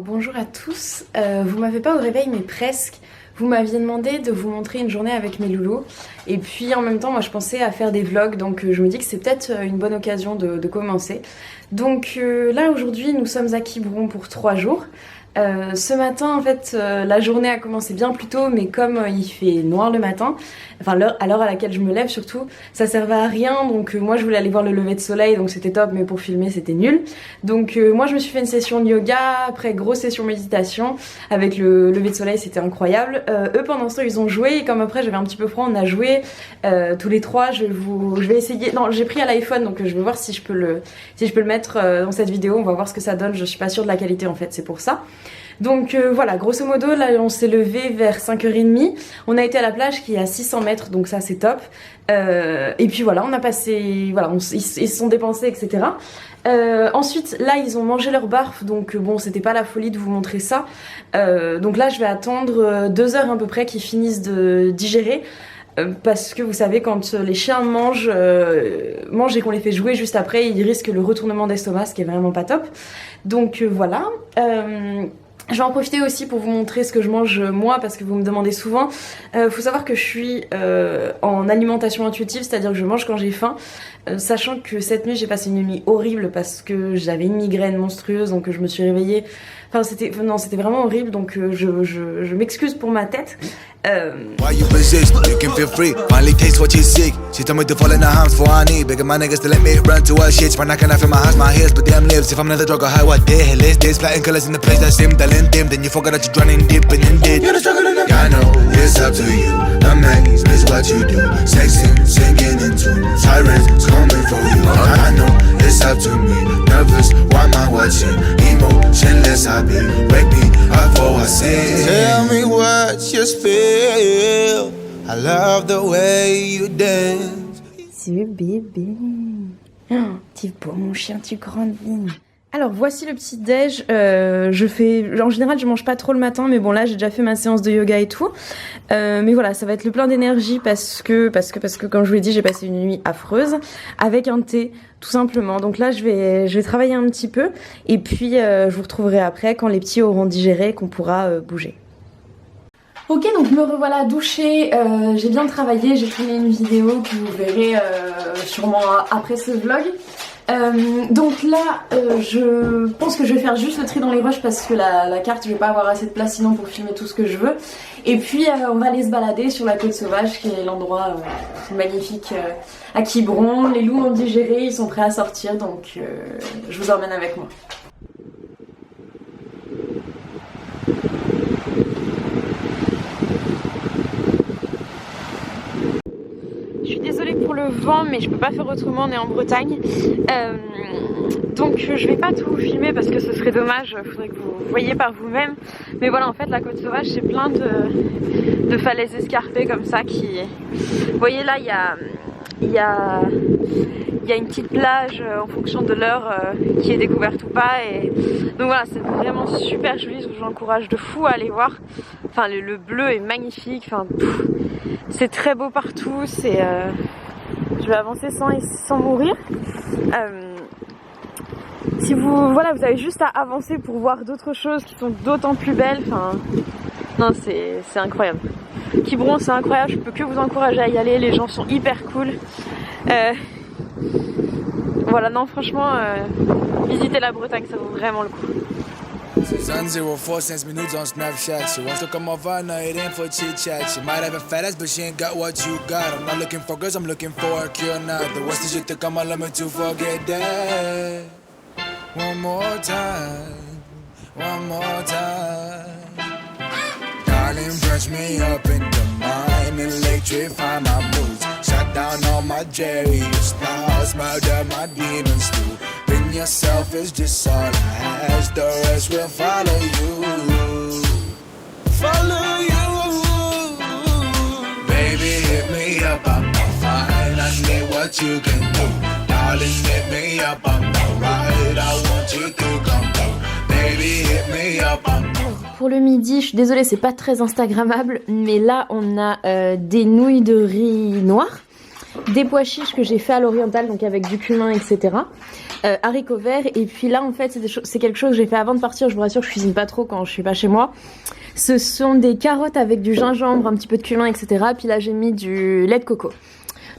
bonjour à tous, vous m'avez pas au réveil mais presque. Vous m'aviez demandé de vous montrer une journée avec mes loulous et puis en même temps moi je pensais à faire des vlogs, donc je me dis que c'est peut-être une bonne occasion de commencer. Donc là aujourd'hui nous sommes à Quiberon pour 3 jours. Ce matin en fait la journée a commencé bien plus tôt, mais comme il fait noir le matin, enfin à l'heure à laquelle je me lève surtout, ça servait à rien, donc moi je voulais aller voir le lever de soleil, donc c'était top, mais pour filmer c'était nul. Donc moi je me suis fait une session de yoga, après grosse session méditation avec le lever de soleil, c'était incroyable. Eux pendant ce temps ils ont joué, et comme après j'avais un petit peu froid, on a joué tous les trois. Je vais essayer, non j'ai pris à l'iPhone, donc je vais voir si je peux le mettre dans cette vidéo, on va voir ce que ça donne. Je suis pas sûre de la qualité en fait, c'est pour ça. Donc voilà, grosso modo, là on s'est levé vers 5h30, on a été à la plage qui est à 600 mètres, donc ça c'est top. Et puis voilà, on a passé, voilà, ils se sont dépensés, etc. Ensuite, là ils ont mangé leur barf, donc bon, c'était pas la folie de vous montrer ça. Donc là je vais attendre 2 heures à peu près qu'ils finissent de digérer. Parce que vous savez, quand les chiens mangent et qu'on les fait jouer juste après, ils risquent le retournement d'estomac, ce qui est vraiment pas top. Donc voilà. Je vais en profiter aussi pour vous montrer ce que je mange moi, parce que vous me demandez souvent. Faut savoir que je suis en alimentation intuitive, c'est-à-dire que je mange quand j'ai faim. Sachant que cette nuit j'ai passé une nuit horrible parce que j'avais une migraine monstrueuse, donc je me suis réveillée. Enfin c'était vraiment horrible, donc je m'excuse pour ma tête. Why you resist? You can feel free. Finally taste what you seek. She told me to fall in the arms for I need. Begging my niggas to let me run to her shit. When I can feel my hands, my heels, but damn lips. If I'm another drug or high, what the hell is this? Flatting colors in the place that seem dull and dim. Then you forgot that you're drowning deep and in dead. You're the struggle in the I know it's up to you. The maze is what you do. Sexing, singing in tune. Sirens coming for you. I know it's up to me. Nervous, why am I watching? Emotionless, I be. Wake me up for I sin. Tell me what you feel. I love the way you dance. C'est bébé. Oh, t'es beau mon chien, tu grandis. Alors voici le petit déj. En général je mange pas trop le matin, mais bon là j'ai déjà fait ma séance de yoga et tout. Mais voilà, ça va être le plein d'énergie parce que comme je vous l'ai dit, j'ai passé une nuit affreuse avec un thé tout simplement. Donc là je vais travailler un petit peu et puis je vous retrouverai après quand les petits auront digéré et qu'on pourra bouger. Ok, donc me revoilà douchée, j'ai bien travaillé, j'ai tourné une vidéo que vous verrez sûrement après ce vlog. Donc là, je pense que je vais faire juste le tri dans les rushs parce que la carte, je vais pas avoir assez de place sinon pour filmer tout ce que je veux. Et puis on va aller se balader sur la côte sauvage qui est l'endroit magnifique à Quiberon. Les loups ont digéré, ils sont prêts à sortir, donc je vous emmène avec moi. Je suis désolée pour le vent, mais je peux pas faire autrement, on est en Bretagne. Donc je vais pas tout filmer parce que ce serait dommage, faudrait que vous voyiez par vous-même. Mais voilà, en fait la côte sauvage c'est plein de falaises escarpées comme ça qui... Vous voyez là, il y a une petite plage en fonction de l'heure qui est découverte ou pas. Et donc voilà, c'est vraiment super joli, je vous encourage de fou à aller voir. Enfin le bleu est magnifique, enfin, c'est très beau partout, c'est... Je vais avancer sans mourir. Si vous avez juste à avancer pour voir d'autres choses qui sont d'autant plus belles. Enfin, non, c'est incroyable. Quiberon, c'est incroyable. Je peux que vous encourager à y aller. Les gens sont hyper cool. Voilà, non, franchement, visiter la Bretagne, ça vaut vraiment le coup. Sun 04 sends me nudes on Snapchat. She wants to come over, no, it ain't for chit chat. She might have a fat ass, but she ain't got what you got. I'm not looking for girls, I'm looking for a cure now. The worst is you think I'm allowed me to forget that. One more time, one more time. Darling, brush me up into mine, electrify my moods. Shut down all my Jerry stars, murder my demons too. Being yourself is just all I ask, the rest will follow you. Follow you. Baby, hit me up, I'm fine. I need what you can do. Darling, hit me up, I'm alright. I want you to come through. Baby, hit me up, I'm pour le midi, je suis désolée, c'est pas très instagrammable, mais là on a des nouilles de riz noir, des pois chiches que j'ai fait à l'oriental, donc avec du cumin, etc. haricots verts. Et puis là en fait c'est quelque chose que j'ai fait avant de partir. Je vous rassure, je cuisine pas trop quand je suis pas chez moi. Ce sont des carottes avec du gingembre, un petit peu de cumin, etc. Puis là j'ai mis du lait de coco.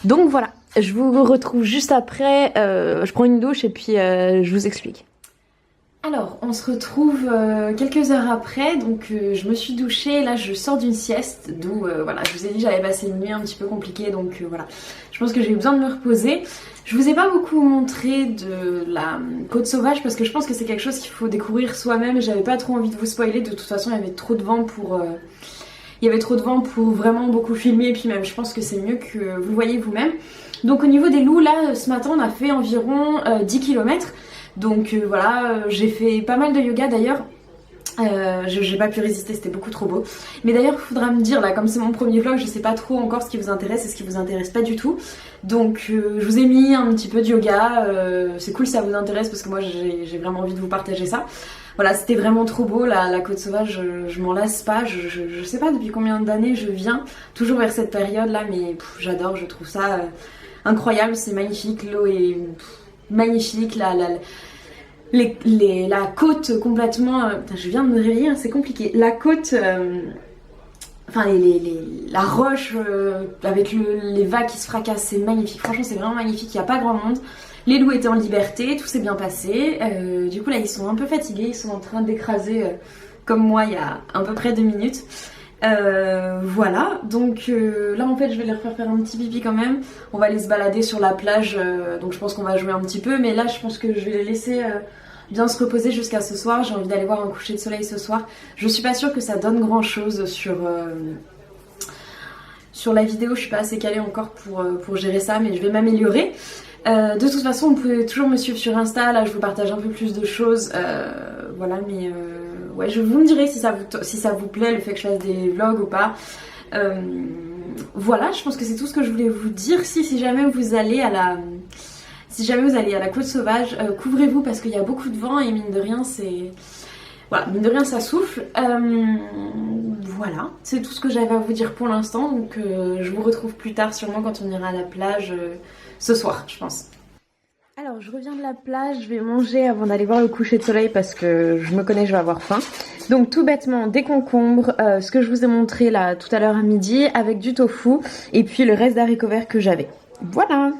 Donc voilà, je vous retrouve juste après. Je prends une douche et puis je vous explique. Alors, on se retrouve quelques heures après, donc je me suis douchée, là je sors d'une sieste, d'où voilà, je vous ai dit j'avais passé une nuit un petit peu compliquée, donc voilà, je pense que j'ai eu besoin de me reposer. Je vous ai pas beaucoup montré de la côte sauvage parce que je pense que c'est quelque chose qu'il faut découvrir soi-même et j'avais pas trop envie de vous spoiler, de toute façon il y avait trop de vent pour... vraiment beaucoup filmer et puis même je pense que c'est mieux que vous le voyez vous-même. Donc au niveau des loups, là ce matin on a fait environ 10 km. Donc voilà, j'ai fait pas mal de yoga d'ailleurs. J'ai pas pu résister, c'était beaucoup trop beau. Mais d'ailleurs, il faudra me dire, là, comme c'est mon premier vlog, je sais pas trop encore ce qui vous intéresse et ce qui vous intéresse pas du tout. Donc je vous ai mis un petit peu de yoga. C'est cool si ça vous intéresse parce que moi j'ai vraiment envie de vous partager ça. Voilà, c'était vraiment trop beau, la côte sauvage, je m'en lasse pas. Je sais pas depuis combien d'années je viens, toujours vers cette période là, mais j'adore, je trouve ça incroyable, c'est magnifique, l'eau est magnifique, la côte complètement... je viens de me réveiller, hein, c'est compliqué. La côte... enfin, la roche avec les vagues qui se fracassent, c'est magnifique. Franchement, c'est vraiment magnifique, il n'y a pas grand monde. Les loups étaient en liberté, tout s'est bien passé. Du coup, là, ils sont un peu fatigués, ils sont en train d'écraser, comme moi, il y a à peu près 2 minutes. Voilà, donc là en fait je vais les refaire faire un petit pipi quand même. On va aller se balader sur la plage, donc je pense qu'on va jouer un petit peu, mais là je pense que je vais les laisser bien se reposer jusqu'à ce soir. J'ai envie d'aller voir un coucher de soleil ce soir. Je suis pas sûre que ça donne grand chose sur la vidéo, je suis pas assez calée encore pour gérer ça, mais je vais m'améliorer. De toute façon vous pouvez toujours me suivre sur Insta, là je vous partage un peu plus de choses, voilà, mais ouais, vous me direz si ça vous plaît le fait que je fasse des vlogs ou pas. Voilà, je pense que c'est tout ce que je voulais vous dire. Si jamais vous allez à la côte sauvage, couvrez-vous parce qu'il y a beaucoup de vent et mine de rien voilà, mine de rien ça souffle. Voilà, c'est tout ce que j'avais à vous dire pour l'instant, donc je vous retrouve plus tard sûrement quand on ira à la plage ce soir, je pense. Alors je reviens de la plage, je vais manger avant d'aller voir le coucher de soleil parce que je me connais, je vais avoir faim. Donc tout bêtement des concombres, ce que je vous ai montré là tout à l'heure à midi avec du tofu et puis le reste d'haricots verts que j'avais. Voilà.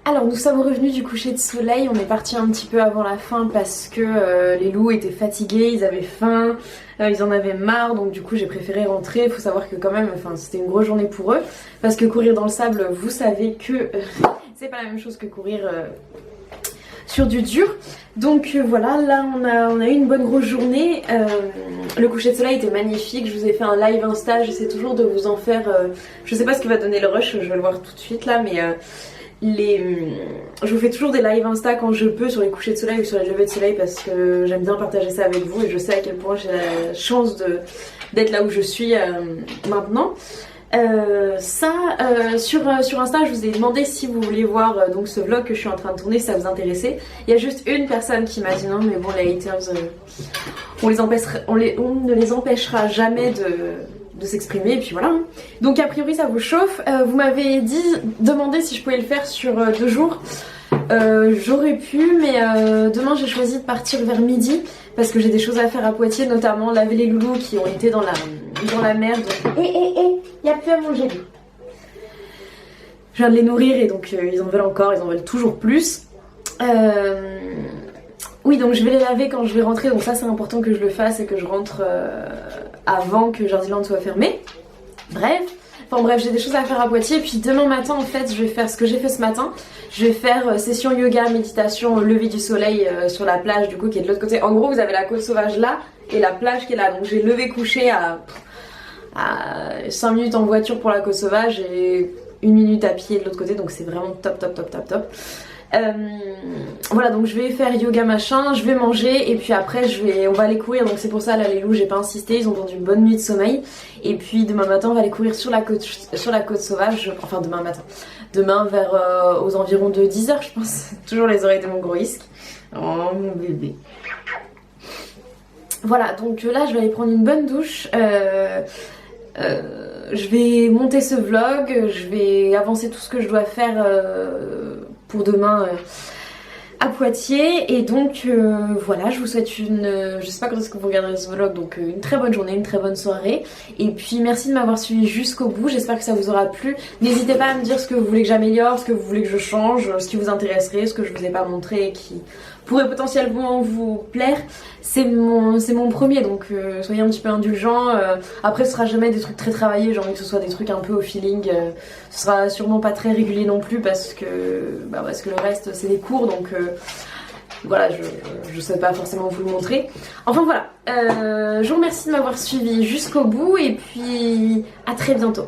Alors nous sommes revenus du coucher de soleil, on est parti un petit peu avant la fin parce que les loups étaient fatigués, ils avaient faim, ils en avaient marre, donc du coup j'ai préféré rentrer. Il faut savoir que quand même, c'était une grosse journée pour eux parce que courir dans le sable, vous savez que c'est pas la même chose que courir sur du dur. Donc voilà, là on a eu une bonne grosse journée. Le coucher de soleil était magnifique, je vous ai fait un live Insta, j'essaie toujours de vous en faire, je sais pas ce qui va donner le rush, je vais le voir tout de suite là, mais je vous fais toujours des lives Insta quand je peux sur les couchers de soleil ou sur les levées de soleil parce que j'aime bien partager ça avec vous et je sais à quel point j'ai la chance d'être là où je suis maintenant. Sur Insta je vous ai demandé si vous vouliez voir donc ce vlog que je suis en train de tourner, si ça vous intéressait. Il y a juste une personne qui m'a dit non mais bon les haters on ne les empêchera jamais de s'exprimer et puis voilà. Donc a priori ça vous chauffe. Vous m'avez demandé si je pouvais le faire sur 2 jours. J'aurais pu mais demain j'ai choisi de partir vers midi parce que j'ai des choses à faire à Poitiers, notamment laver les loulous qui ont été dans la mer. Il y a plus à manger. Je viens de les nourrir et donc ils en veulent encore, ils en veulent toujours plus. Oui, donc je vais les laver quand je vais rentrer, donc ça c'est important que je le fasse et que je rentre avant que Jardiland soit fermé. Bref, j'ai des choses à faire à Poitiers. Et puis demain matin, en fait, je vais faire ce que j'ai fait ce matin. Je vais faire session yoga, méditation, lever du soleil sur la plage, du coup, qui est de l'autre côté. En gros, vous avez la côte sauvage là et la plage qui est là. Donc j'ai levé couché à 5 minutes en voiture pour la côte sauvage et 1 minute à pied de l'autre côté. Donc c'est vraiment top. Voilà, donc je vais faire yoga machin, je vais manger et puis après on va aller courir. Donc c'est pour ça là les loups j'ai pas insisté, ils ont vendu une bonne nuit de sommeil. Et puis demain matin on va aller courir sur la côte sauvage, enfin demain vers aux environs de 10h je pense. Toujours les oreilles de mon gros risque. Oh mon bébé. Voilà, donc là je vais aller prendre une bonne douche. Je vais monter ce vlog, je vais avancer tout ce que je dois faire pour demain à Poitiers. Et donc voilà, je vous souhaite je sais pas quand est-ce que vous regarderez ce vlog, donc une très bonne journée, une très bonne soirée. Et puis merci de m'avoir suivi jusqu'au bout, j'espère que ça vous aura plu. N'hésitez pas à me dire ce que vous voulez que j'améliore, ce que vous voulez que je change, ce qui vous intéresserait, ce que je vous ai pas montré et qui pourrait potentiellement vous plaire. C'est mon premier, donc soyez un petit peu indulgents. Après ce sera jamais des trucs très travaillés, j'ai envie que ce soit des trucs un peu au feeling. Ce sera sûrement pas très régulier non plus parce que le reste c'est des cours, donc voilà, je sais pas forcément vous le montrer. Enfin voilà, je vous remercie de m'avoir suivi jusqu'au bout et puis à très bientôt.